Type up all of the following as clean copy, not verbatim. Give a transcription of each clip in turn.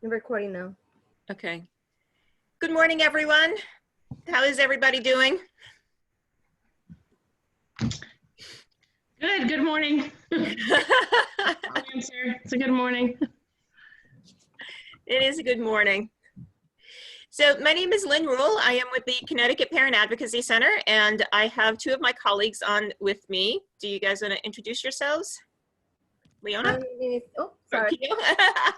I'm recording now. Okay. Good morning, everyone. How is everybody doing? Good morning. I'll answer. It's a good morning. It is a good morning. So my name is Lynn Rule. I am with the Connecticut Parent Advocacy Center, and I have two of my colleagues on with me. Do you guys want to introduce yourselves? Leona? Oh, sorry.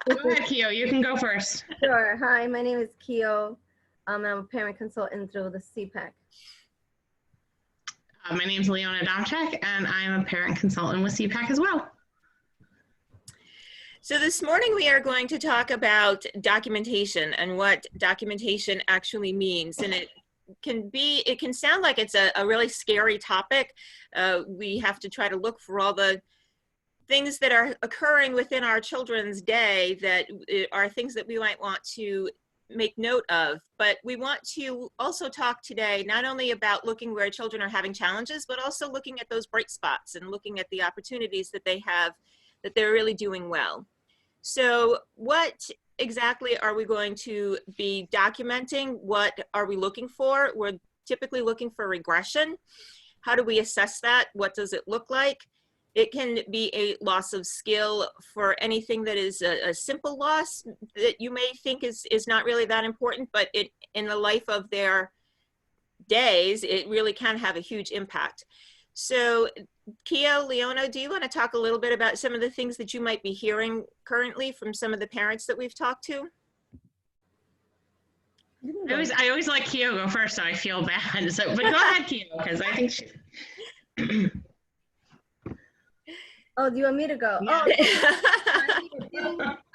Go ahead, Keo. You can go first. Sure. Hi, my name is Keo. I'm a parent consultant through the CPAC. My name is Leona Domchek, and I'm a parent consultant with CPAC as well. So this morning we are going to talk about documentation and what documentation actually means. And it can sound like it's a really scary topic. We have to try to look for all the things that are occurring within our children's day that are things that we might want to make note of. But we want to also talk today not only about looking where children are having challenges, but also looking at those bright spots and looking at the opportunities that they have, that they're really doing well. So what exactly are we going to be documenting? What are we looking for? We're typically looking for regression. How do we assess that? What does it look like? It can be a loss of skill for anything that is a simple loss that you may think is not really that important, but in the life of their days, it really can have a huge impact. So Keo, Leona, do you want to talk a little bit about some of the things that you might be hearing currently from some of the parents that we've talked to? I always let Keo go first, so I feel bad. So, but go ahead, Keo, because I think she... Oh, do you want me to go? Yeah.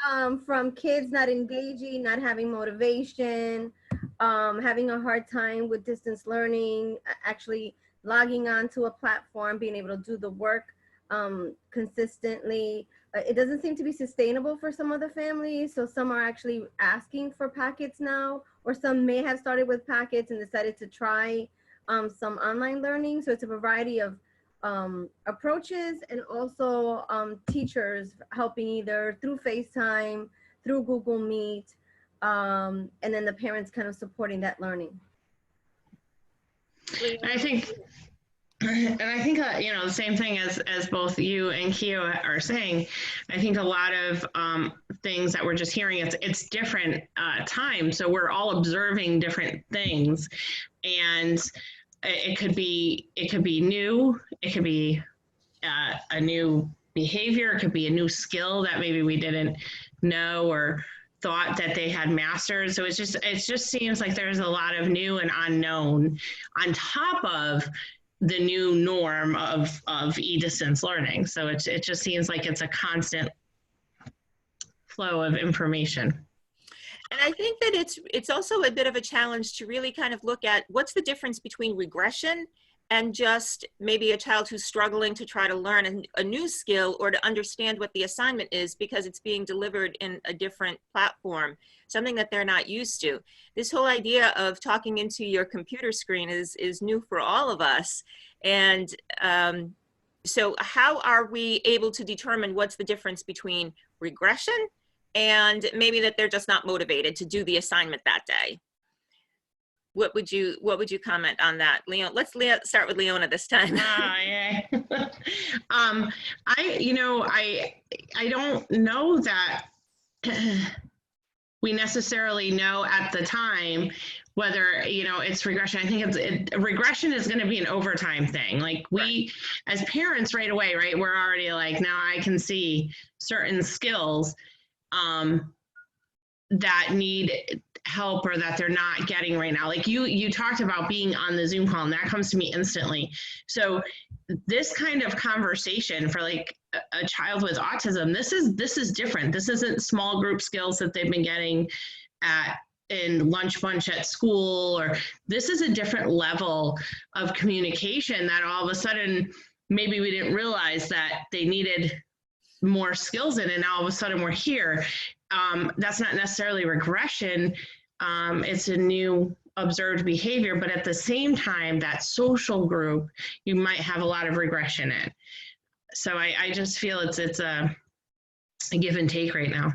Oh, from kids not engaging, not having motivation, having a hard time with distance learning, actually logging on to a platform, being able to do the work consistently. It doesn't seem to be sustainable for some of the families. So some are actually asking for packets now, or some may have started with packets and decided to try some online learning. So it's a variety of approaches, and also teachers helping either through FaceTime, through Google Meet, and then the parents kind of supporting that learning. I think you know, the same thing as both you and Keo are saying. I think a lot of things that we're just hearing, it's different times, so we're all observing different things, and it could be new, it could be a new behavior, it could be a new skill that maybe we didn't know or thought that they had mastered. So it just seems like there's a lot of new and unknown on top of the new norm of e-distance learning. So it just seems like it's a constant flow of information. And I think that it's also a bit of a challenge to really kind of look at what's the difference between regression and just maybe a child who's struggling to try to learn a new skill or to understand what the assignment is because it's being delivered in a different platform, something that they're not used to. This whole idea of talking into your computer screen is new for all of us. And so how are we able to determine what's the difference between regression and maybe that they're just not motivated to do the assignment that day? What would you comment on that, Leon? Let's start with Leona this time. Yeah. I don't know that we necessarily know at the time whether, you know, it's regression. I think regression is going to be an overtime thing. Like we, as parents right away, right, we're already like, now I can see certain skills that need help or that they're not getting right now. Like you talked about being on the Zoom call, and that comes to me instantly. So this kind of conversation for like a child with autism, this is different. This isn't small group skills that they've been getting in lunch bunch at school, or this is a different level of communication that all of a sudden maybe we didn't realize that they needed more skills in, and now all of a sudden we're here. That's not necessarily regression. It's a new observed behavior, but at the same time, that social group, you might have a lot of regression in. So I just feel it's a give and take right now.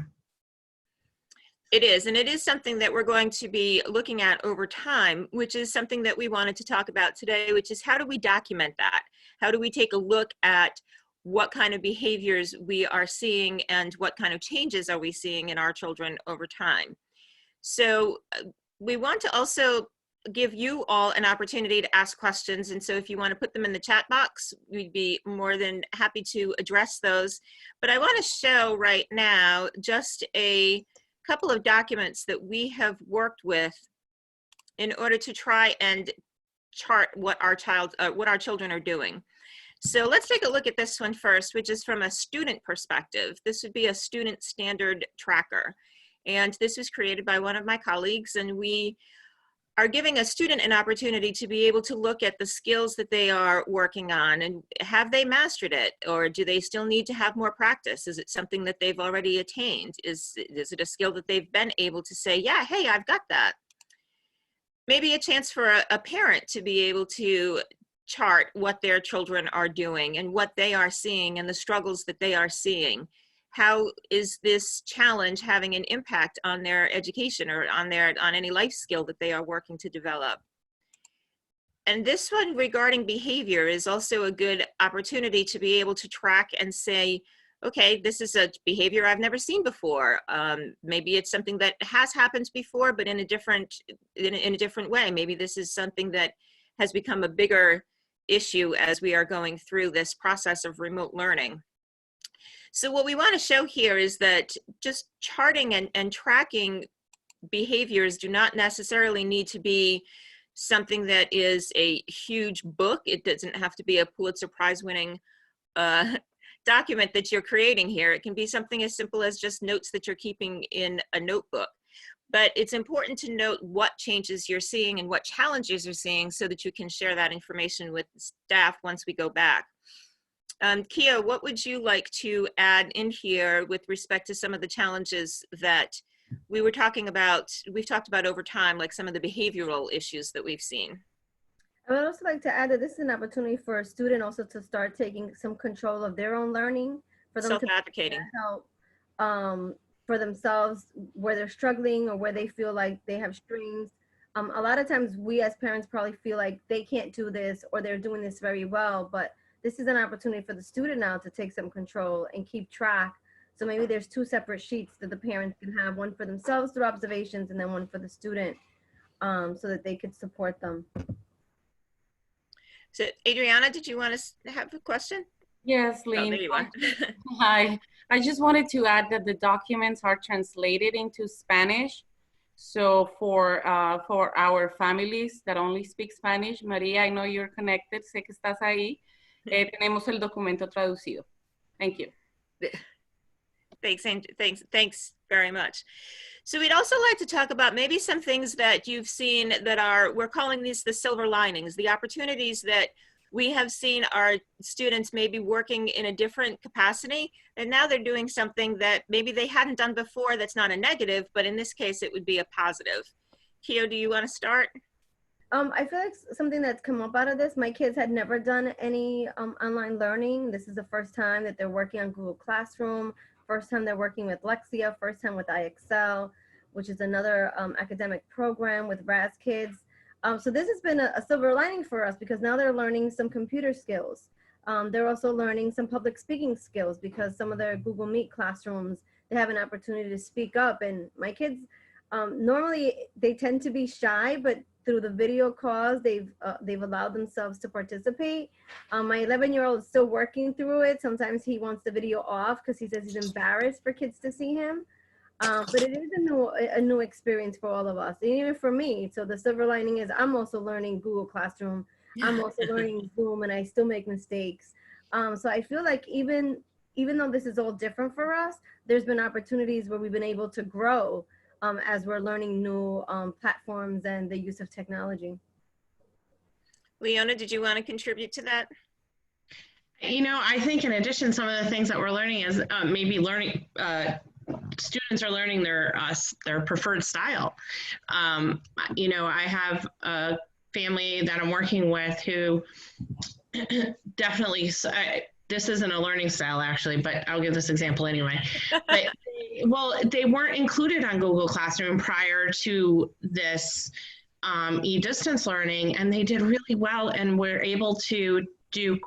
It is, and it is something that we're going to be looking at over time, which is something that we wanted to talk about today, which is how do we document that? How do we take a look at what kind of behaviors we are seeing and what kind of changes are we seeing in our children over time? So we want to also give you all an opportunity to ask questions. And so if you want to put them in the chat box, we'd be more than happy to address those. But I want to show right now just a couple of documents that we have worked with in order to try and chart what our children are doing. So let's take a look at this one first, which is from a student perspective. This would be a student standard tracker. And this was created by one of my colleagues, and we are giving a student an opportunity to be able to look at the skills that they are working on, and have they mastered it, or do they still need to have more practice? Is it something that they've already attained? Is it a skill that they've been able to say, yeah, hey, I've got that? Maybe a chance for a parent to be able to chart what their children are doing and what they are seeing and the struggles that they are seeing. How is this challenge having an impact on their education or on any life skill that they are working to develop? And this one regarding behavior is also a good opportunity to be able to track and say, okay, this is a behavior I've never seen before. Maybe it's something that has happened before, but in a different way. Maybe this is something that has become a bigger issue as we are going through this process of remote learning. So what we want to show here is that just charting and tracking behaviors do not necessarily need to be something that is a huge book. It doesn't have to be a Pulitzer Prize winning document that you're creating here. It can be something as simple as just notes that you're keeping in a notebook. But it's important to note what changes you're seeing and what challenges you're seeing so that you can share that information with staff once we go back. Kia, what would you like to add in here with respect to some of the challenges that we've talked about over time, like some of the behavioral issues that we've seen? I would also like to add that this is an opportunity for a student also to start taking some control of their own learning, for them self-advocating, to help for themselves where they're struggling or where they feel like they have strings. A lot of times we as parents probably feel like they can't do this or they're doing this very well, but this is an opportunity for the student now to take some control and keep track. So maybe there's two separate sheets that the parents can have, one for themselves through observations and then one for the student, so that they could support them. So Adriana, did you want to have a question? Yes, Lynn. Oh, there you are. Hi. I just wanted to add that the documents are translated into Spanish. So for our families that only speak Spanish, Maria, I know you're connected, sé que estás ahí. Tenemos el documento traducido. Thank you. Thanks very much. So we'd also like to talk about maybe some things that you've seen that we're calling these the silver linings, the opportunities that we have seen our students maybe working in a different capacity, and now they're doing something that maybe they hadn't done before that's not a negative, but in this case it would be a positive. Kio, do you want to start? I feel like something that's come up out of this, my kids had never done any online learning. This is the first time that they're working on Google Classroom, first time they're working with Lexia, first time with iExcel, which is another academic program with RAS Kids. So this has been a silver lining for us because now they're learning some computer skills. They're also learning some public speaking skills because some of their Google Meet classrooms, they have an opportunity to speak up. And my kids, normally they tend to be shy, but through the video calls, they've allowed themselves to participate. My 11-year-old is still working through it. Sometimes he wants the video off because he says he's embarrassed for kids to see him. But it is a new experience for all of us, and even for me. So the silver lining is I'm also learning Google Classroom. I'm also learning Zoom, and I still make mistakes. So I feel like even though this is all different for us, there's been opportunities where we've been able to grow as we're learning new platforms and the use of technology. Leona, did you want to contribute to that? You know, I think in addition, some of the things that we're learning is maybe learning, students are learning their preferred style. You know, I have a family that I'm working with who definitely this isn't a learning style actually, but I'll give this example anyway. But, well, they weren't included on Google Classroom prior to this e-distance learning, and they did really well and were able to do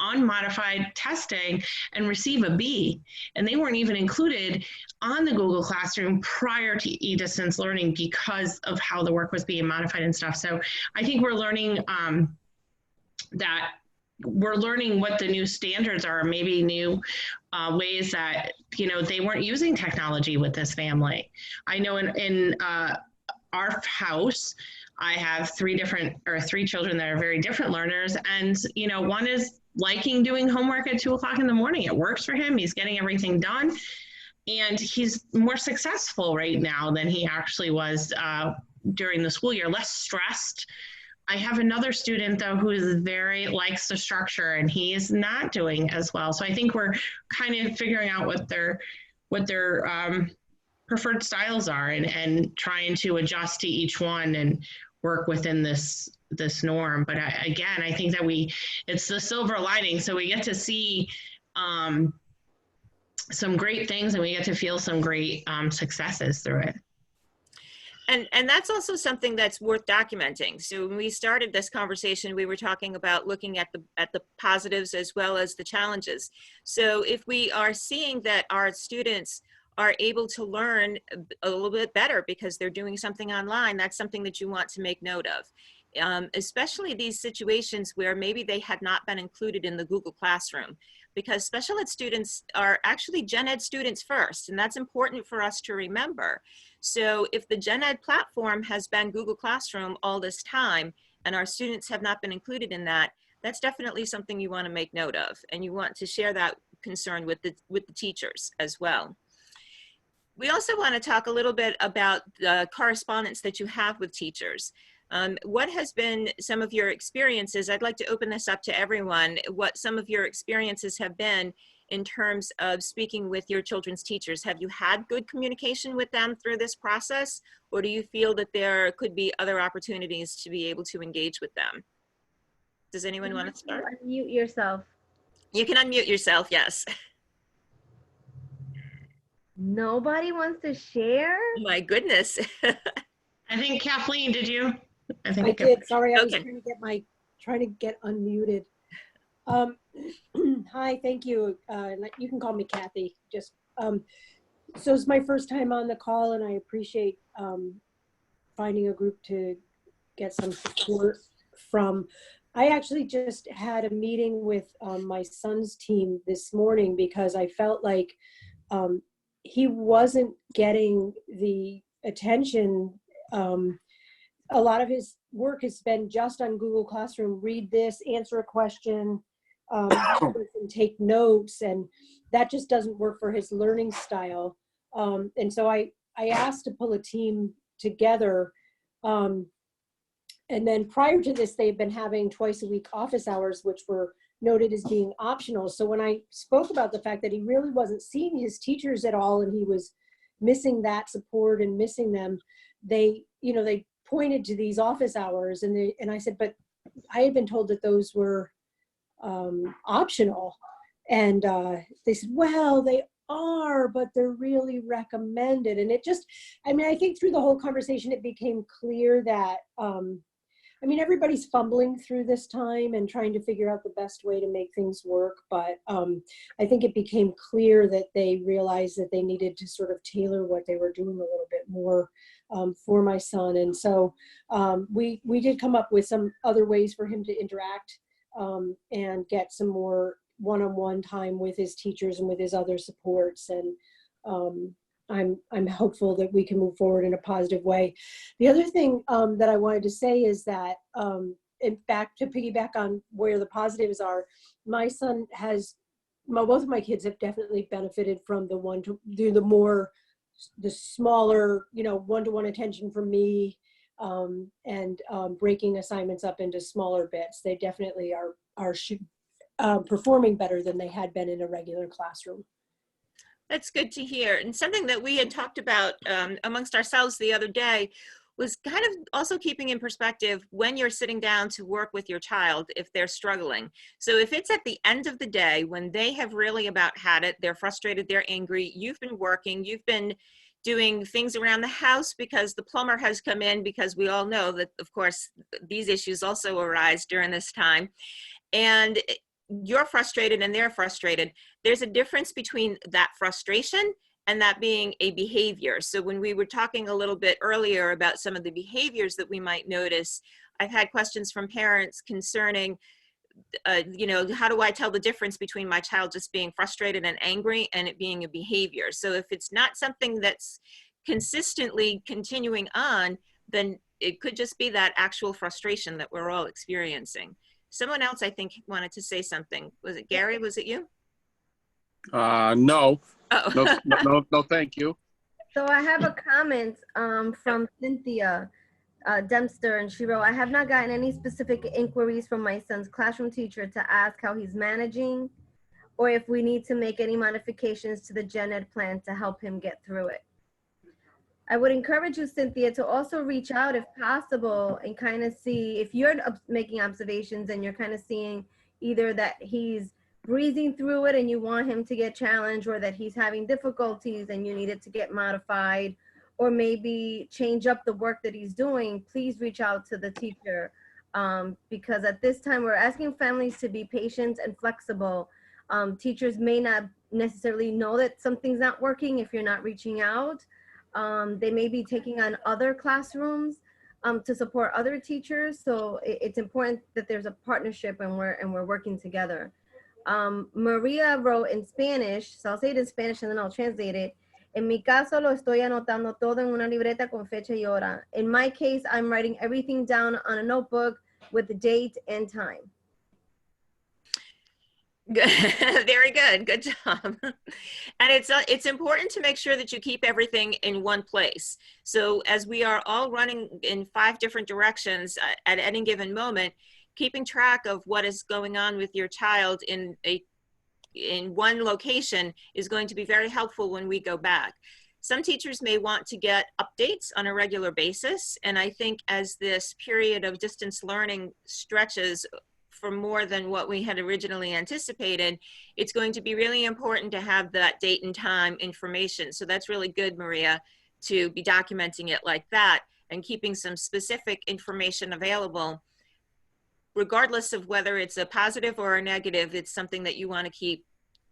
unmodified testing and receive a B. And they weren't even included on the Google Classroom prior to e-distance learning because of how the work was being modified and stuff. So I think we're learning that we're learning what the new standards are, maybe new ways that, you know, they weren't using technology with this family. I know in our house, I have three children that are very different learners. And, you know, one is liking doing homework at 2 o'clock in the morning. It works for him. He's getting everything done. And he's more successful right now than he actually was during the school year, less stressed. I have another student though who is likes the structure, and he is not doing as well. So I think we're kind of figuring out what their preferred styles are and trying to adjust to each one and work within this norm. But again, I think that it's the silver lining. So we get to see some great things, and we get to feel some great successes through it. And that's also something that's worth documenting. So when we started this conversation, we were talking about looking at the positives as well as the challenges. So if we are seeing that our students are able to learn a little bit better because they're doing something online, that's something that you want to make note of. Especially these situations where maybe they had not been included in the Google Classroom, because special ed students are actually gen ed students first, and that's important for us to remember. So if the gen ed platform has been Google Classroom all this time and our students have not been included in that, that's definitely something you want to make note of, and you want to share that concern with the teachers as well. We also want to talk a little bit about the correspondence that you have with teachers. What has been some of your experiences? I'd like to open this up to everyone, what some of your experiences have been in terms of speaking with your children's teachers. Have you had good communication with them through this process, or do you feel that there could be other opportunities to be able to engage with them? Does anyone want to start? Unmute yourself. You can unmute yourself, yes. Nobody wants to share? Oh my goodness. I think Kathleen, did you? I did. Sorry, I was Okay. trying to get unmuted. Hi, thank you. You can call me Kathy. Just so it's my first time on the call, and I appreciate finding a group to get some support from. I actually just had a meeting with my son's team this morning because I felt like he wasn't getting the attention. A lot of his work has been just on Google Classroom, read this, answer a question, and take notes, and that just doesn't work for his learning style. And so I asked to pull a team together. And then prior to this, they've been having twice a week office hours, which were noted as being optional. So when I spoke about the fact that he really wasn't seeing his teachers at all, and he was missing that support and missing them, they pointed to these office hours, and I said, but I had been told that those were optional. And they said, well, they are, but they're really recommended. And it just, I think through the whole conversation, it became clear that, everybody's fumbling through this time and trying to figure out the best way to make things work. But I think it became clear that they realized that they needed to sort of tailor what they were doing a little bit more for my son. And so we did come up with some other ways for him to interact and get some more one-on-one time with his teachers and with his other supports. And I'm hopeful that we can move forward in a positive way. The other thing that I wanted to say is that, in fact, to piggyback on where the positives are, my son both of my kids have definitely benefited from the smaller, one-to-one attention from me, and breaking assignments up into smaller bits. They definitely are performing better than they had been in a regular classroom. That's good to hear. And something that we had talked about amongst ourselves the other day was kind of also keeping in perspective when you're sitting down to work with your child if they're struggling. So if it's at the end of the day when they have really about had it, they're frustrated, they're angry, you've been working, you've been doing things around the house because the plumber has come in, because we all know that, of course, these issues also arise during this time, and you're frustrated and they're frustrated. There's a difference between that frustration and that being a behavior. So when we were talking a little bit earlier about some of the behaviors that we might notice, I've had questions from parents concerning, you know, how do I tell the difference between my child just being frustrated and angry and it being a behavior? So if it's not something that's consistently continuing on, then it could just be that actual frustration that we're all experiencing. Someone else, I think, wanted to say something. Was it Gary? Was it you? No. Oh. No, thank you. So I have a comment from Cynthia Dempster, and she wrote, I have not gotten any specific inquiries from my son's classroom teacher to ask how he's managing or if we need to make any modifications to the gen ed plan to help him get through it. I would encourage you, Cynthia, to also reach out if possible and kind of see if you're making observations and you're kind of seeing either that he's breezing through it and you want him to get challenged, or that he's having difficulties and you need it to get modified, or maybe change up the work that he's doing. Please reach out to the teacher, because at this time we're asking families to be patient and flexible. Teachers may not necessarily know that something's not working if you're not reaching out. They may be taking on other classrooms to support other teachers. So it's important that there's a partnership and we're working together. Maria wrote in Spanish, so I'll say it in Spanish and then I'll translate it. En mi caso lo estoy anotando todo en una libreta con fecha y hora. In my case, I'm writing everything down on a notebook with the date and time. Very good. Good job. And it's important to make sure that you keep everything in one place. So as we are all running in 5 different directions at any given moment, keeping track of what is going on with your child in one location is going to be very helpful when we go back. Some teachers may want to get updates on a regular basis. And I think as this period of distance learning stretches for more than what we had originally anticipated, it's going to be really important to have that date and time information. So that's really good, Maria, to be documenting it like that and keeping some specific information available. Regardless of whether it's a positive or a negative, it's something that you want to keep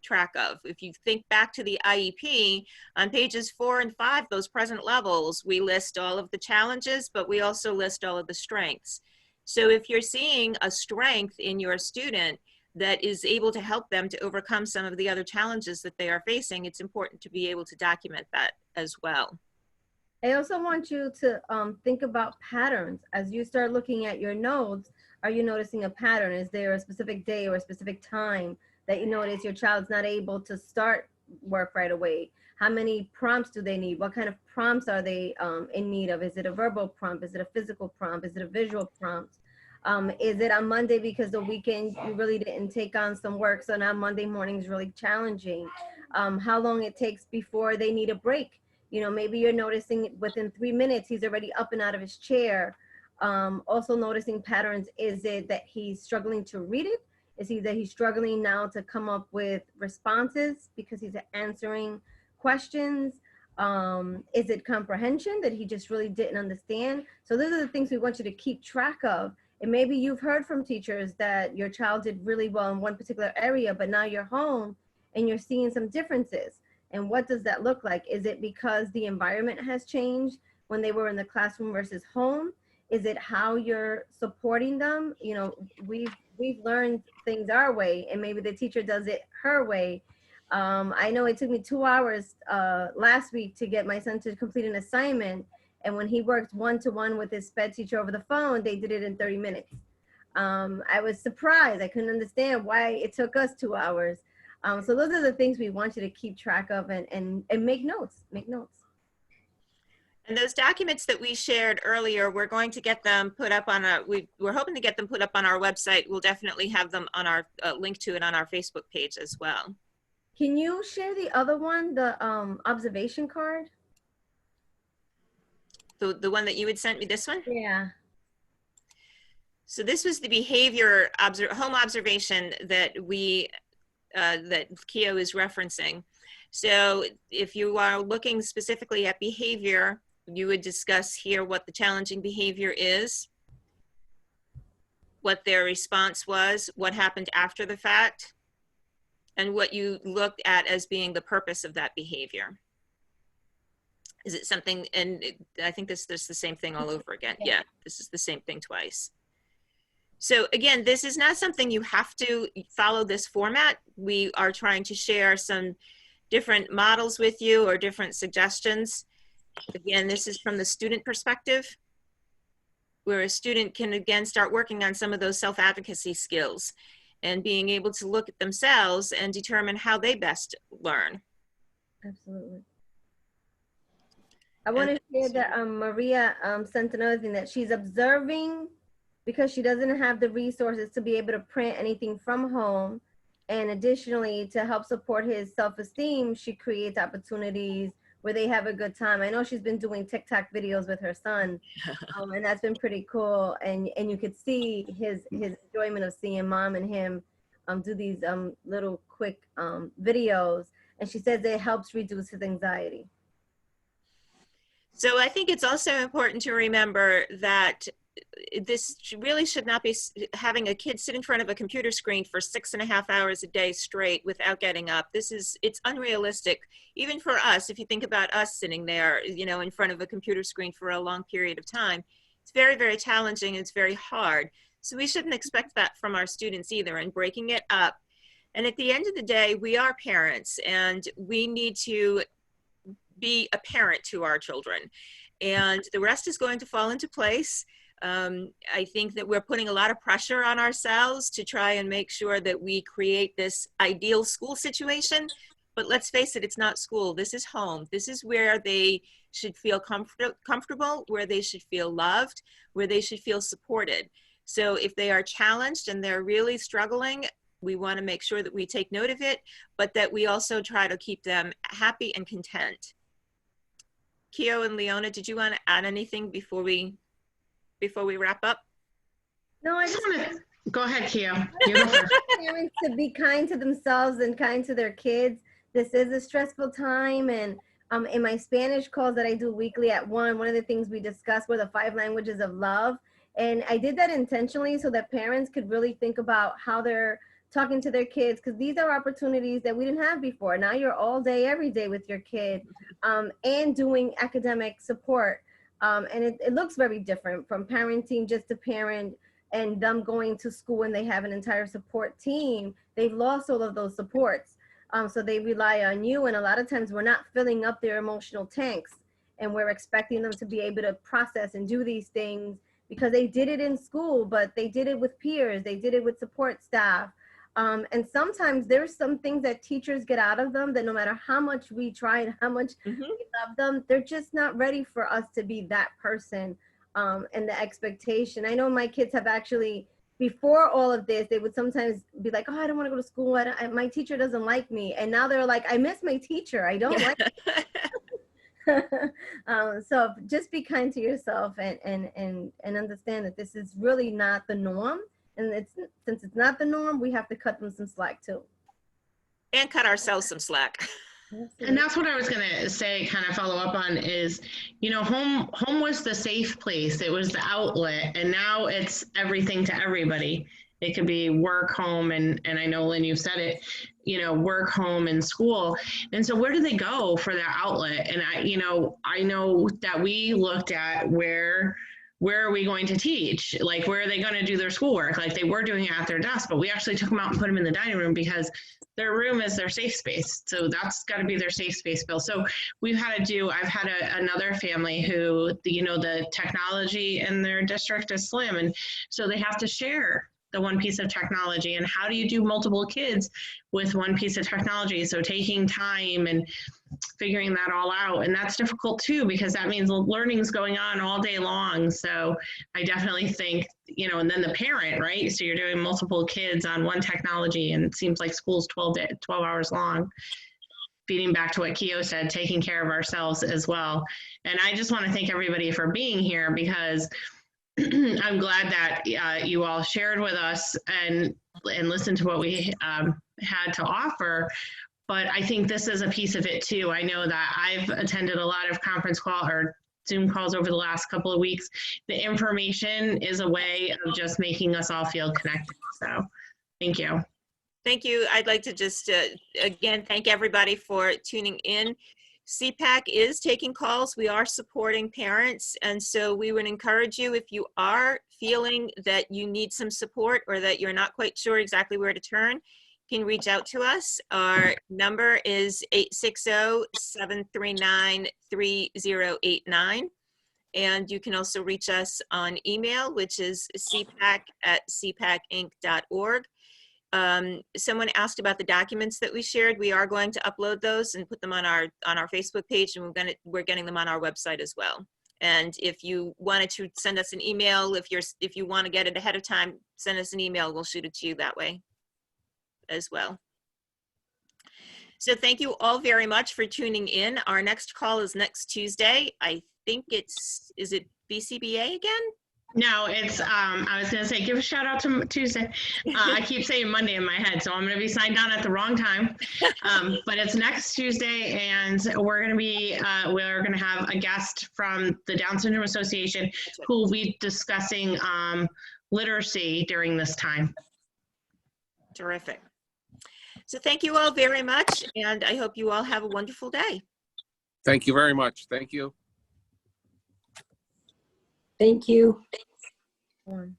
track of. If you think back to the IEP, on pages 4 and 5, those present levels, we list all of the challenges, but we also list all of the strengths. So if you're seeing a strength in your student that is able to help them to overcome some of the other challenges that they are facing, it's important to be able to document that as well. I also want you to think about patterns. As you start looking at your notes, are you noticing a pattern? Is there a specific day or a specific time that you notice your child's not able to start work right away? How many prompts do they need? What kind of prompts are they in need of? Is it a verbal prompt? Is it a physical prompt? Is it a visual prompt? Is it on Monday because the weekend you really didn't take on some work, so now Monday morning is really challenging? How long it takes before they need a break? You know, maybe you're noticing within 3 minutes he's already up and out of his chair. Also noticing patterns. Is it that he's struggling to read it? Is it that he's struggling now to come up with responses because he's answering questions? Is it comprehension that he just really didn't understand? So those are the things we want you to keep track of. And maybe you've heard from teachers that your child did really well in one particular area, but now you're home and you're seeing some differences. And what does that look like? Is it because the environment has changed when they were in the classroom versus home? Is it how you're supporting them? You know, we've learned things our way, and maybe the teacher does it her way. I know it took me 2 hours last week to get my son to complete an assignment. And when he worked one-to-one with his sped teacher over the phone, they did it in 30 minutes. I was surprised. I couldn't understand why it took us 2 hours. So those are the things we want you to keep track of and make notes, And those documents that we shared earlier, we're going to get them put up on we're hoping to get them put up on our website. We'll definitely have them on our link to it on our Facebook page as well. Can you share the other one, the observation card? The one that you had sent me, this one? Yeah. So this was the behavior home observation that that Keo is referencing. So if you are looking specifically at behavior, you would discuss here what the challenging behavior is, what their response was, what happened after the fact, and what you looked at as being the purpose of that behavior. Is it something, and I think this is the same thing all over again. Yeah, this is the same thing twice. So again, this is not something you have to follow this format. We are trying to share some different models with you or different suggestions. Again, this is from the student perspective, where a student can again start working on some of those self-advocacy skills and being able to look at themselves and determine how they best learn. Absolutely. I want to share that Maria sent another thing, that she's observing because she doesn't have the resources to be able to print anything from home. And additionally, to help support his self-esteem, she creates opportunities where they have a good time. I know she's been doing TikTok videos with her son, and that's been pretty cool. And you could see his enjoyment of seeing mom and him do these little quick videos. And she says it helps reduce his anxiety. So I think it's also important to remember that this really should not be having a kid sit in front of a computer screen for 6.5 hours a day straight without getting up. It's unrealistic, even for us. If you think about us sitting there, you know, in front of a computer screen for a long period of time, it's very, very challenging. It's very hard. So we shouldn't expect that from our students either, and breaking it up. And at the end of the day, we are parents, and we need to be a parent to our children, and the rest is going to fall into place. I think that we're putting a lot of pressure on ourselves to try and make sure that we create this ideal school situation. But let's face it, it's not school. This is home. This is where they should feel comfortable, where they should feel loved, where they should feel supported. So if they are challenged and they're really struggling, we want to make sure that we take note of it, but that we also try to keep them happy and content. Keo and Leona, did you want to add anything before we wrap up? No, I just want to go ahead, Keo. You go first. Parents to be kind to themselves and kind to their kids. This is a stressful time, and in my Spanish calls that I do weekly at 1, one of the things we discussed were the 5 languages of love, and I did that intentionally so that parents could really think about how they're talking to their kids, because these are opportunities that we didn't have before. Now you're all day, every day with your kid, and doing academic support. And it looks very different from parenting just to parent and them going to school and they have an entire support team. They've lost all of those supports. So they rely on you. And a lot of times we're not filling up their emotional tanks, and we're expecting them to be able to process and do these things because they did it in school, but they did it with peers. They did it with support staff. And sometimes there's some things that teachers get out of them that no matter how much we try and how much we love them, they're just not ready for us to be that person, and the expectation. I know my kids have actually, before all of this, they would sometimes be like, oh, I don't want to go to school. My teacher doesn't like me. And now they're like, I miss my teacher. I don't like so just be kind to yourself and understand that this is really not the norm. And since it's not the norm, we have to cut them some slack too. And cut ourselves some slack. And that's what I was going to say, kind of follow up on is, you know, home was the safe place. It was the outlet. And now it's everything to everybody. It could be work, home, and I know, Lynn, you've said it, you know, work, home, and school. And so where do they go for that outlet? And I know that we looked at where are we going to teach? Like, where are they going to do their schoolwork? Like, they were doing it at their desk, but we actually took them out and put them in the dining room because their room is their safe space. So that's got to be their safe space, Bill. So I've had another family who, the technology in their district is slim. And so they have to share the one piece of technology. And how do you do multiple kids with one piece of technology? So taking time and figuring that all out. And that's difficult too, because that means learning's going on all day long. So I definitely think, and then the parent, right? So you're doing multiple kids on one technology, and it seems like school's 12 hours long. feeding back to what Keo said, taking care of ourselves as well. And I just want to thank everybody for being here, because I'm glad that you all shared with us and listened to what we had to offer. But I think this is a piece of it too. I know that I've attended a lot of conference call or Zoom calls over the last couple of weeks. The information is a way of just making us all feel connected. So thank you. Thank you. I'd like to just, again, thank everybody for tuning in. CPAC is taking calls. We are supporting parents. And so we would encourage you, if you are feeling that you need some support or that you're not quite sure exactly where to turn, you can reach out to us. Our number is 860-739-3089. And you can also reach us on email, which is cpac@cpacinc.org. Someone asked about the documents that we shared. We are going to upload those and put them on our Facebook page, and we're getting them on our website as well. And if you wanted to send us an email, if you want to get it ahead of time, send us an email. We'll shoot it to you that way as well. So thank you all very much for tuning in. Our next call is next Tuesday. I think is it BCBA again? No, it's, I was going to say, give a shout out to Tuesday. I keep saying Monday in my head, so I'm going to be signed on at the wrong time. But it's next Tuesday, and we're going to have a guest from the Down Syndrome Association who will be discussing literacy during this time. Terrific. So thank you all very much, and I hope you all have a wonderful day. Thank you very much. Thank you. Thank you. One.